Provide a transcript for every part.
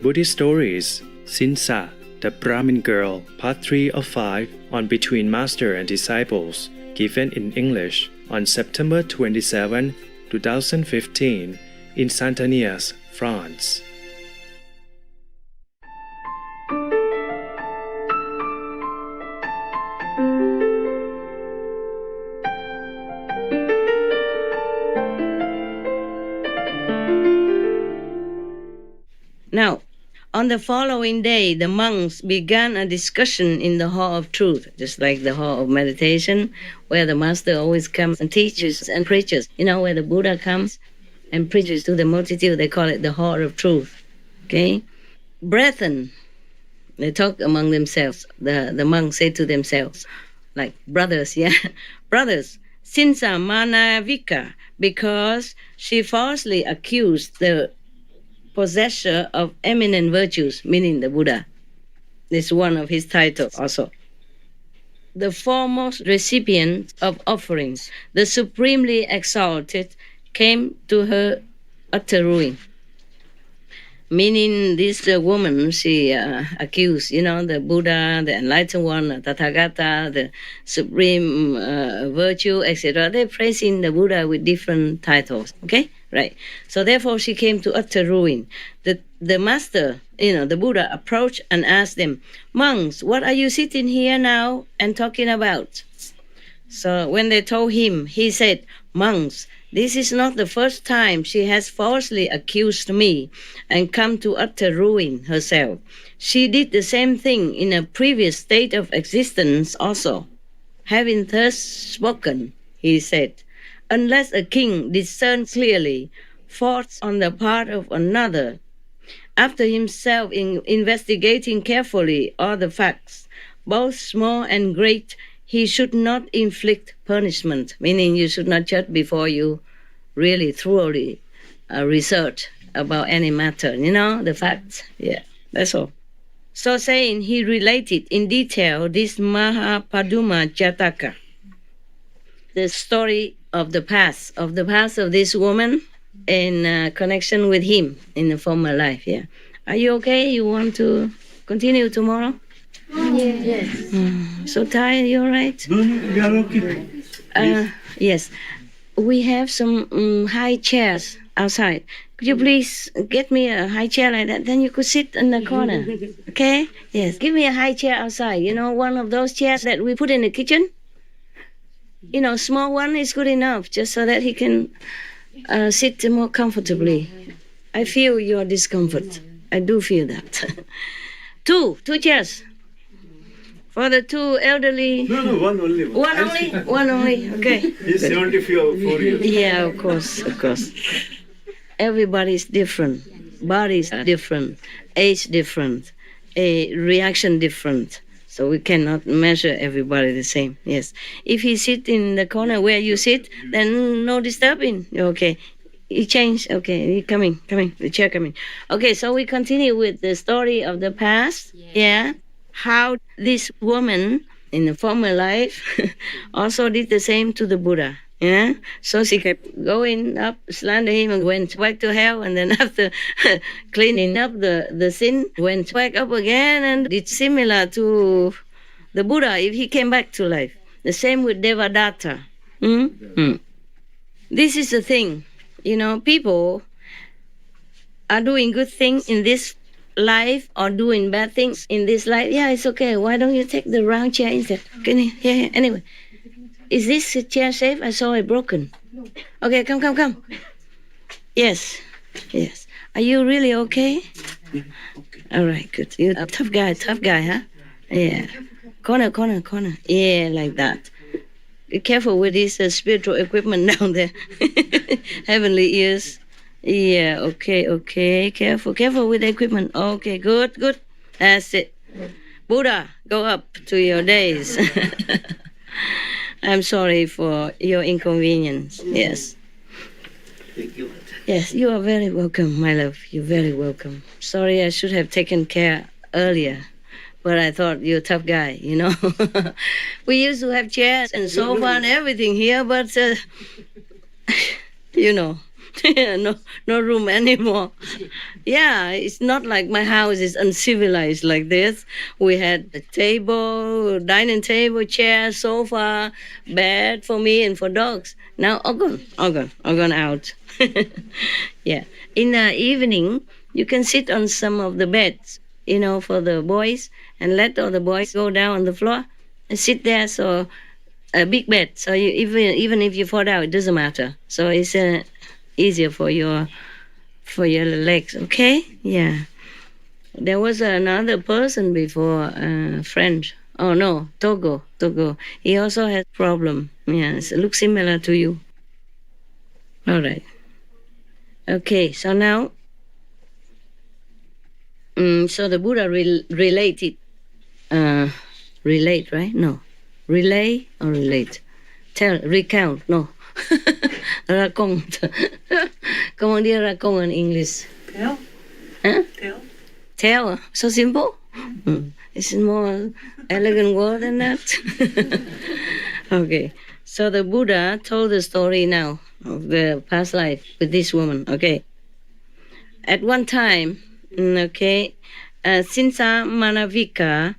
Buddhist Stories, Cinca, the Brahmin Girl, Part 3 of 5 on Between Master and Disciples, given in English on September 27, 2015, in Saint-Denis, France. Now, on the following day, the monks began a discussion in the Hall of Truth, just like the Hall of Meditation, where the Master always comes and teaches and preaches. You know, where the Buddha comes and preaches to the multitude, they call it the Hall of Truth. Okay? Brethren, they talk among themselves. The monks say to themselves, like brothers, yeah? Brothers, Cinca Manavika, because she falsely accused the possessor of eminent virtues, meaning the Buddha. This is one of his titles also. The foremost recipient of offerings, the supremely exalted, came to her utter ruin. Meaning this woman, she accused, the Buddha, the enlightened one, the Tathagata, the supreme virtue, etc. They're praising the Buddha with different titles, okay? Right. So therefore she came to utter ruin. The master, the Buddha, approached and asked them, "Monks, what are you sitting here now and talking about?" So when they told him, he said, "Monks, this is not the first time she has falsely accused me and come to utter ruin herself. She did the same thing in a previous state of existence also. Having thus spoken," he said, "unless a king discerns clearly faults on the part of another, after himself in investigating carefully all the facts, both small and great, he should not inflict punishment," meaning you should not judge before you really thoroughly research about any matter, the facts. Yeah, that's all. So saying, he related in detail this Mahapaduma Jataka, the story of the past of this woman in connection with him in the former life. Yeah. Are you okay? You want to continue tomorrow? Yes. So tired, you all right? No, we are okay. Yes. We have some high chairs outside. Could you please get me a high chair like that? Then you could sit in the corner. Okay? Yes. Give me a high chair outside. One of those chairs that we put in the kitchen? Small one is good enough, just so that he can sit more comfortably. I feel your discomfort. I do feel that. Two chairs. For the two elderly... No, one only. One only? Okay. He's 74 years. Yeah, of course. Everybody's different. Bodies are different. Age different. Reaction different. So we cannot measure everybody the same. Yes. If he sit in the corner where you sit, then no disturbing. Okay. He changed. Okay. He coming. The chair coming. Okay. So we continue with the story of the past. Yeah. How this woman in the former life also did the same to the Buddha. Yeah. So she kept going up, slander him, and went back to hell. And then after cleaning up the sin, went back up again and did similar to the Buddha if he came back to life. The same with Devadatta. This is the thing. People are doing good things in this life or doing bad things in this life. Yeah, it's okay. Why don't you take the round chair instead? Yeah. Anyway. Is this chair safe? I saw it broken. No. Okay, come. Yes. Are you really okay? Yeah, okay. All right, good. You're a tough guy, huh? Yeah. Corner. Yeah, like that. Be careful with this spiritual equipment down there. Heavenly ears. Yeah, okay. Careful with the equipment. Okay, good. That's it. Buddha, go up to your days. I'm sorry for your inconvenience. Yes. Thank you. Yes, you are very welcome, my love. You're very welcome. Sorry, I should have taken care earlier. But I thought you're a tough guy, We used to have chairs and sofa and everything here, but, no room anymore. Yeah, it's not like my house is uncivilized like this. We had a table, dining table, chair, sofa, bed for me and for dogs. Now all gone out. Yeah. In the evening, you can sit on some of the beds, for the boys, and let all the boys go down on the floor and sit there. So a big bed. So even if you fall down, it doesn't matter. So it's easier for your legs. Okay? Yeah. There was another person before, French. Oh no, Togo. He also has problem. Yes, it looks similar to you. All right. Okay, so now, so the Buddha related, relate, right? No. Relay or relate? Recount, no. Raconte. Comment dire raconte in English? Tell. Huh? Tell. Tell, so simple? It's a more elegant word than that. Okay, so the Buddha told the story now of the past life with this woman, okay. At one time, Cinca Manavika,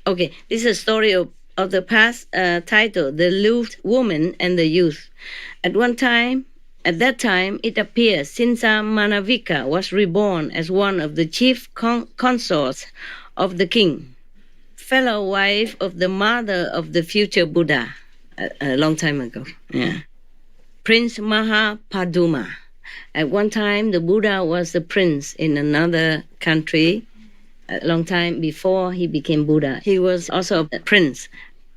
okay, this is a story of the past title, The Lewd Woman and the Youth. At that time, it appears Cinca Manavika was reborn as one of the chief consorts of the king, fellow wife of the mother of the future Buddha, a long time ago. Yeah. Prince Mahapaduma. At one time, the Buddha was the prince in another country, a long time before he became Buddha. He was also a prince,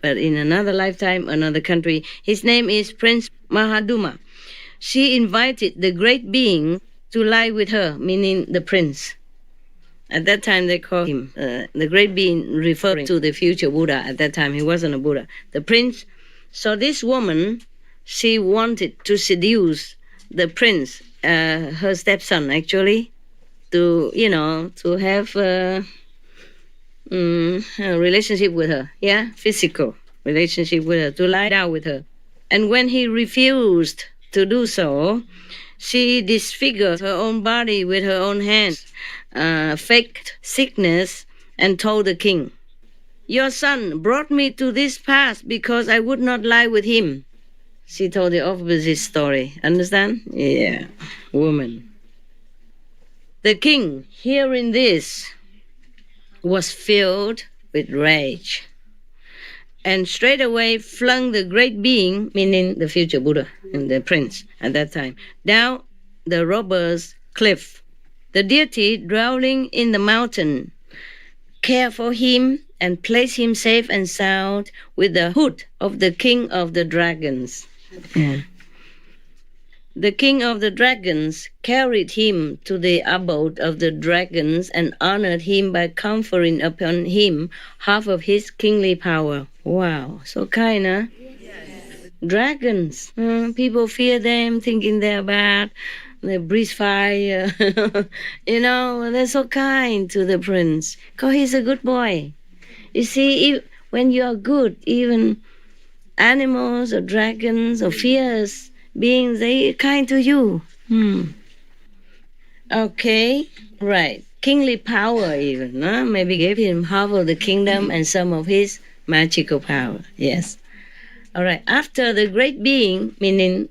but in another lifetime, another country. His name is Prince Mahaduma. She invited the great being to lie with her, meaning the prince. At that time, they called him the great being, referring to the future Buddha. At that time, he wasn't a Buddha. The prince. So this woman, she wanted to seduce the prince, her stepson, actually, to have a relationship with her. Yeah, physical relationship with her, to lie down with her. And when he refused to do so, she disfigured her own body with her own hands, faked sickness, and told the king, "Your son brought me to this pass because I would not lie with him." She told the opposite story. Understand? Yeah, woman. The king, hearing this, was filled with rage, and straight away flung the great being, meaning the future Buddha and the prince at that time, down the robber's cliff. The deity dwelling in the mountain cared for him and placed him safe and sound with the hood of the king of the dragons. Yeah. The king of the dragons carried him to the abode of the dragons and honored him by conferring upon him half of his kingly power. Wow, so kind, huh? Yes. Dragons, people fear them, thinking they're bad. They breathe fire. They're so kind to the prince because he's a good boy. You see, when you are good, even animals or dragons or fierce beings, they are kind to you. Okay, right. Kingly power even, maybe gave him half of the kingdom and some of his magical power. Yes. All right. After the great being, meaning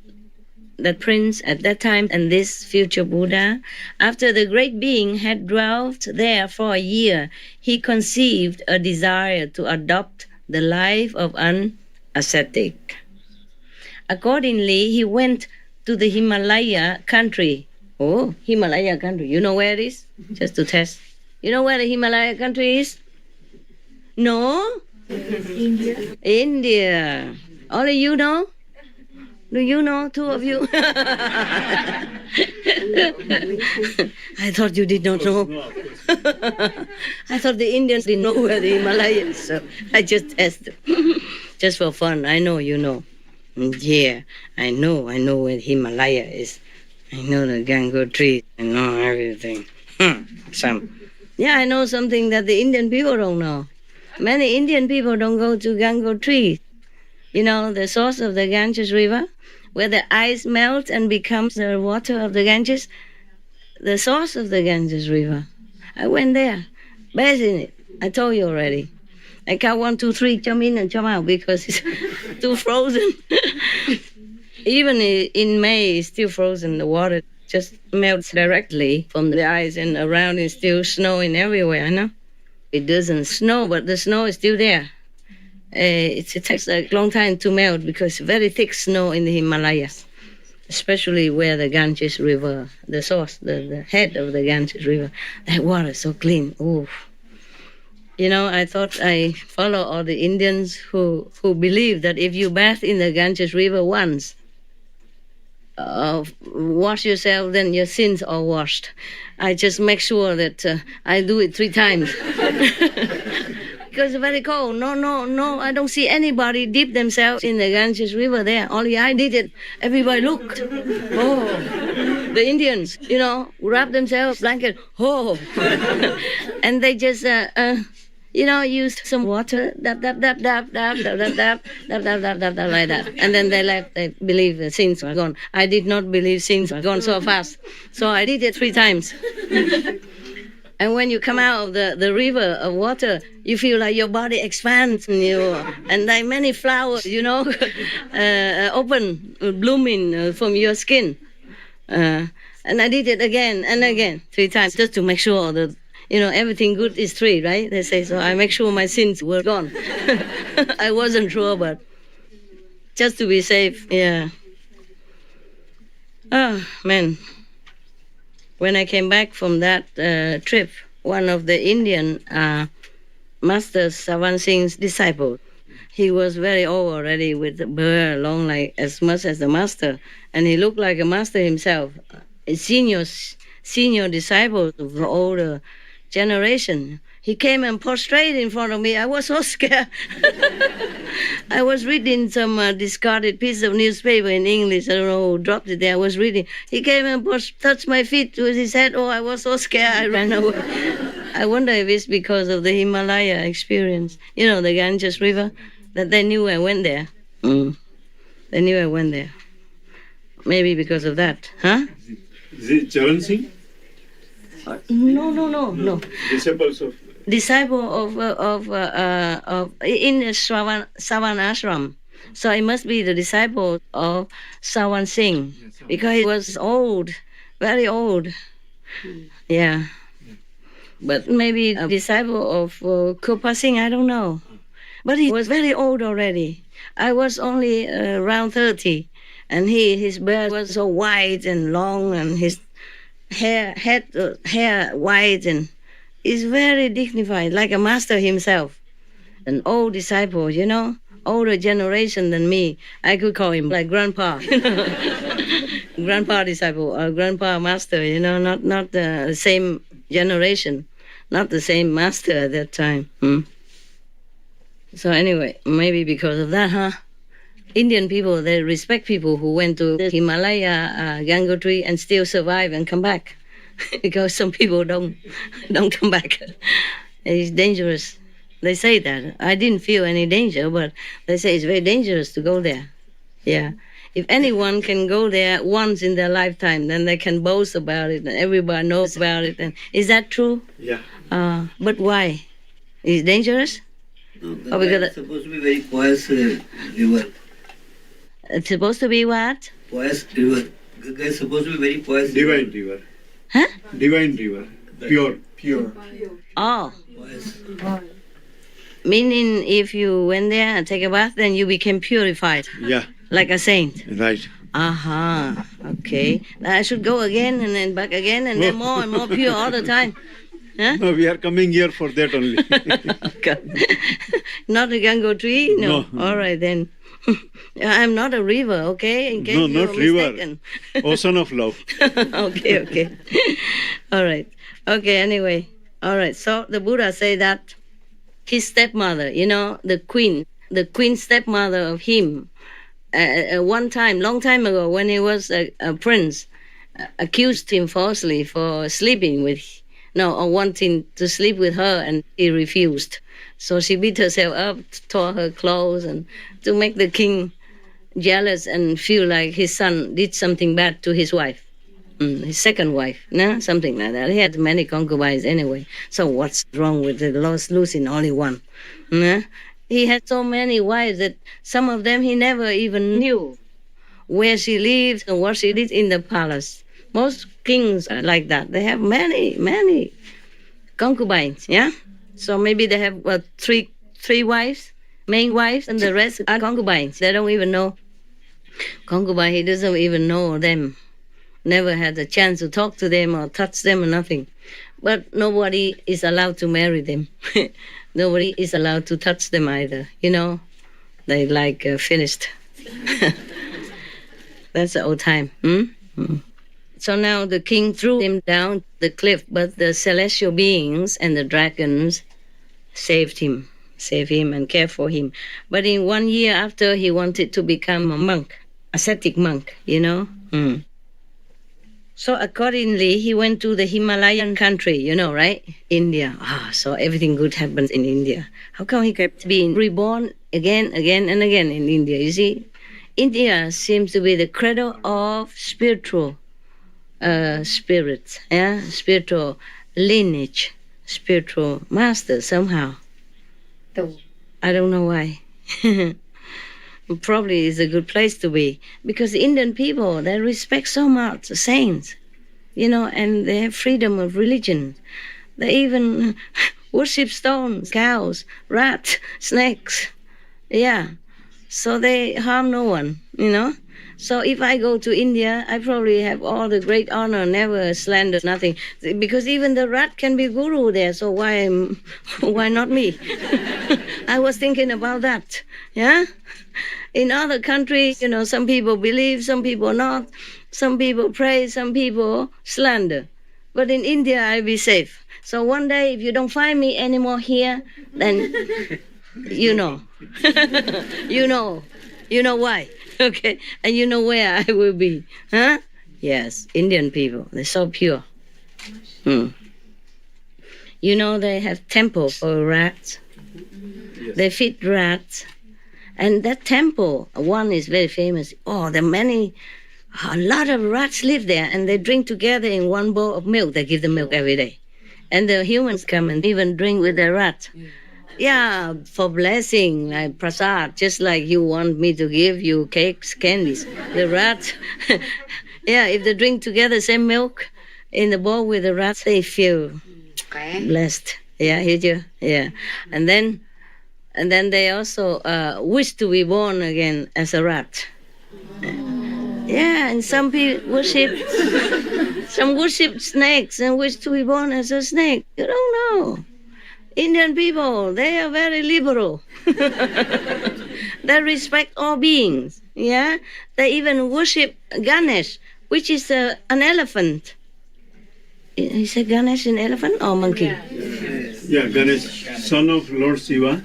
that prince at that time and this future Buddha, after the great being had dwelt there for a year, he conceived a desire to adopt the life of an ascetic. Accordingly, he went to the Himalaya country. Oh, Himalaya country. You know where it is? Just to test. You know where the Himalaya country is? No? India. Only you know? Do you know, two of you? I thought you did not know. I thought the Indians didn't know where the Himalayas, so I just tested. Just for fun. I know you know. Yeah, I know where the Himalaya is. I know the Gango tree. I know everything. Yeah, I know something that the Indian people don't know. Many Indian people don't go to Gango tree. The source of the Ganges River. where the ice melts and becomes the water of the Ganges, the source of the Ganges River. I went there, bathed in it. I told you already. I count 1, 2, 3, jump in and jump out because it's too frozen. Even in May, it's still frozen. The water just melts directly from the ice, and around is still snowing everywhere, no? It doesn't snow, but the snow is still there. It takes a long time to melt because very thick snow in the Himalayas, especially where the Ganges River, the source, the head of the Ganges River, that water is so clean. Ooh. You know, I thought I follow all the Indians who believe that if you bathe in the Ganges River once, wash yourself, then your sins are washed. I just make sure that I do it 3 times. Because it's very cold. No, I don't see anybody dip themselves in the Ganges River there. Only I did it. Everybody looked. Oh, the Indians, you know, wrap themselves blanket. Oh, and they just, used some water, dab, like that. And then they believe the sins are gone. I did not believe sins are gone so fast. So I did it 3 times. And when you come out of the river of water, you feel like your body expands, and like many flowers, open, blooming from your skin. And I did it again and again, 3 times, just to make sure that, everything good is 3, right? They say, so I make sure my sins were gone. I wasn't sure, but just to be safe, yeah. Oh, man. When I came back from that trip, one of the Indian Master Savan Singh's disciples, he was very old already with the beard long like as much as the master, and he looked like a master himself, a senior disciple of the older generation. He came and prostrated in front of me. I was so scared. I was reading some discarded piece of newspaper in English. I don't know who dropped it there. I was reading. He came and touched my feet with his head. Oh, I was so scared. I ran away. I wonder if it's because of the Himalaya experience. The Ganges River, that they knew I went there. They knew I went there. Maybe because of that. Huh? Is it Charan Singh? No. Disciple of In the Savan Ashram. So it must be the disciple of Savan Singh, because he was old, very old. Yeah. But maybe a disciple of Kirpa Singh, I don't know. But he was very old already. I was only around 30, and his beard was so white and long, and his hair white, and he's very dignified, like a master himself. An old disciple, older generation than me. I could call him like grandpa, grandpa disciple or grandpa master, not the same generation, not the same master at that time. So anyway, maybe because of that, huh? Indian people, they respect people who went to the Himalaya Gangotri and still survive and come back. Because some people don't come back. It's dangerous. They say that. I didn't feel any danger, but they say it's very dangerous to go there. Yeah. If anyone can go there once in their lifetime, then they can boast about it and everybody knows about it. And is that true? Yeah. But why? Is it dangerous? No, it's supposed to be very pious river. It's supposed to be what? Pious river. Ganga is supposed to be very pious. Divine river. Huh? Divine river. Pure. Oh. Pious. Meaning if you went there and take a bath, then you became purified. Yeah. Like a saint. Right. Aha. Okay. I should go again and then back again and then more and more pure all the time. Huh? No, we are coming here for that only. Not a Gangotri? No. No. All right then. I'm not a river, okay? In case No, you're not river. mistaken. Ocean of love. Okay. All right. Okay, anyway. All right. So the Buddha said that his stepmother, the queen stepmother of him, one time, long time ago, when he was a prince, accused him falsely for sleeping with, or wanting to sleep with her, and he refused. So she beat herself up, tore her clothes, and to make the king jealous and feel like his son did something bad to his wife, his second wife, no? Something like that. He had many concubines anyway. So what's wrong with the losing only one? No? He had so many wives that some of them he never even knew where she lived and what she did in the palace. Most kings are like that. They have many concubines, yeah? So maybe they have three wives, main wives, and the rest are concubines. They don't even know. Concubine, he doesn't even know them. Never had a chance to talk to them or touch them or nothing. But nobody is allowed to marry them. Nobody is allowed to touch them either, you know? They like finished. That's the old time. So now the king threw him down the cliff, but the celestial beings and the dragons saved him and cared for him. But in 1 year after, he wanted to become a monk, ascetic monk, you know? So accordingly, he went to the Himalayan country, you know, right? India. So everything good happens in India. How come he kept being reborn again and again in India? You see, India seems to be the cradle of spiritual spirits, yeah? Spiritual lineage, spiritual master somehow. I don't know why. Probably it's a good place to be, because the Indian people, they respect so much the saints, you know, and they have freedom of religion. They even worship stones, cows, rats, snakes. Yeah. So they harm no one, you know. So if I go to India, I probably have all the great honor, never slander, nothing. Because even the rat can be guru there, so why not me? I was thinking about that, yeah? In other countries, you know, some people believe, some people not. Some people pray, some people slander. But in India, I'll be safe. So one day, if you don't find me anymore here, then you know. You know why. Okay, and you know where I will be, huh? Yes, Indian people, they're so pure. You know, they have temple for rats. Yes. They feed rats. And that temple, one is very famous. Oh, there are a lot of rats live there, and they drink together in one bowl of milk. They give them milk every day. And the humans come and even drink with the rats. Yeah, for blessing, like prasad, just like you want me to give you cakes, candies. The rats, yeah, if they drink together same milk in the bowl with the rats, they feel blessed. Yeah, hear you? Yeah. And then they also wish to be born again as a rat. Yeah, and some people worship snakes and wish to be born as a snake. You don't know. Indian people, they are very liberal. They respect all beings. Yeah, they even worship Ganesh, which is an elephant. Is it Ganesh an elephant or monkey? Yeah, Ganesh, son of Lord Shiva.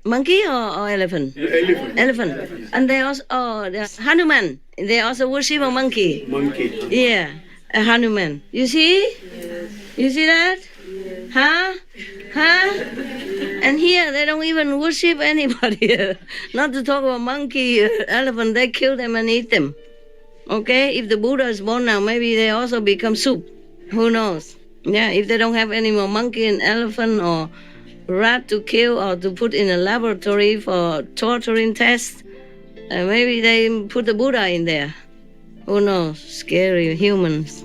Monkey or elephant? Elephant. And they also, Hanuman. They also worship a monkey. Monkey. Yeah, a Hanuman. You see? Yes. You see that? Huh? And here they don't even worship anybody. Not to talk about monkey, elephant. They kill them and eat them. Okay? If the Buddha is born now, maybe they also become soup. Who knows? Yeah, if they don't have any more monkey and elephant or rat to kill or to put in a laboratory for torturing tests, maybe they put the Buddha in there. Who knows? Scary humans.